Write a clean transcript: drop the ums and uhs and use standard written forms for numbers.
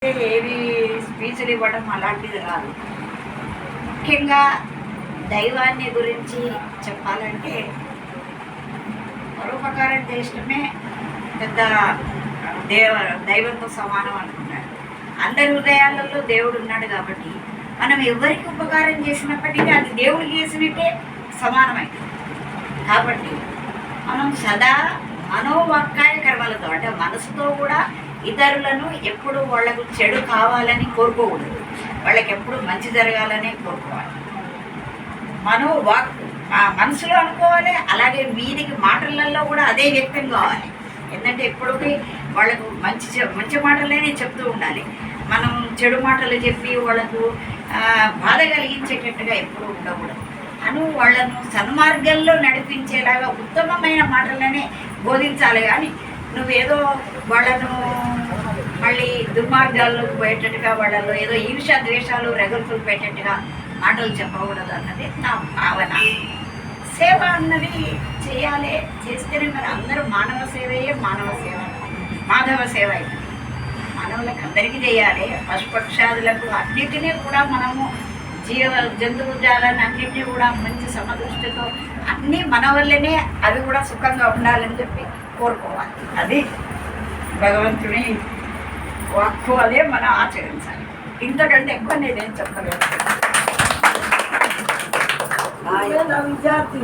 ఏవి స్పీచ్లు ఇవ్వడం అలాంటిది రాదు. ముఖ్యంగా దైవాన్ని గురించి చెప్పాలంటే పరోపకారం చేయడమే పెద్ద దైవంతో సమానం అనుకున్నాడు. అందరి హృదయాలలో దేవుడు ఉన్నాడు కాబట్టి మనం ఎవరికి ఉపకారం చేసినప్పటికీ అది దేవుడికి చేసినట్టే సమానమైంది. కాబట్టి మనం సదా మనోవాక్కాయ కర్మలతో అంటే మనసుతో కూడా ఇతరులను ఎప్పుడు వాళ్ళకు చెడు కావాలని కోరుకోకూడదు, వాళ్ళకి ఎప్పుడు మంచి జరగాలని కోరుకోవాలి. మనసులో అనుకోవాలి, అలాగే వీధికి మాటలలో కూడా అదే వ్యక్తం కావాలి. ఎందుకంటే ఎప్పటికీ వాళ్ళకు మంచి మాటలేనే చెప్తూ ఉండాలి. మనం చెడు మాటలు చెప్పి వాళ్ళకు బాధ కలిగించేటట్టుగా ఎప్పుడూ ఉండకూడదు. వాళ్ళను సన్మార్గంలో నడిపించేలాగా ఉత్తమమైన మాటలనే బోధించాలి. కానీ నువ్వేదో వాళ్ళను మళ్ళీ దుర్మార్గాల్లోకి పోయేటట్టుగా వాళ్ళలో ఏదో ఈర్ష ద్వేషాలు రెగల్పులు పెట్టేట్టుగా మాటలు చెప్పకూడదు అన్నది నా భావన. సేవ అన్నది చేయాలి, చేస్తేనే మరి అందరూ మానవ సేవయే మాధవ సేవ అయితే మానవులకు అందరికీ చేయాలి. పశుపక్షాదులకు అన్నిటినీ కూడా మనము జంతువుజాలను అన్నింటినీ కూడా మంచి సమదృష్టితో అన్నీ మన వల్లనే అవి కూడా సుఖంగా ఉండాలని చెప్పి కోరుకోవాలి. అది భగవంతుని వాక్కు, అదే మనం ఆచరించాలి. ఇంతకంటే ఎక్కువ నేనేం చెప్పలేదు. విద్యార్థి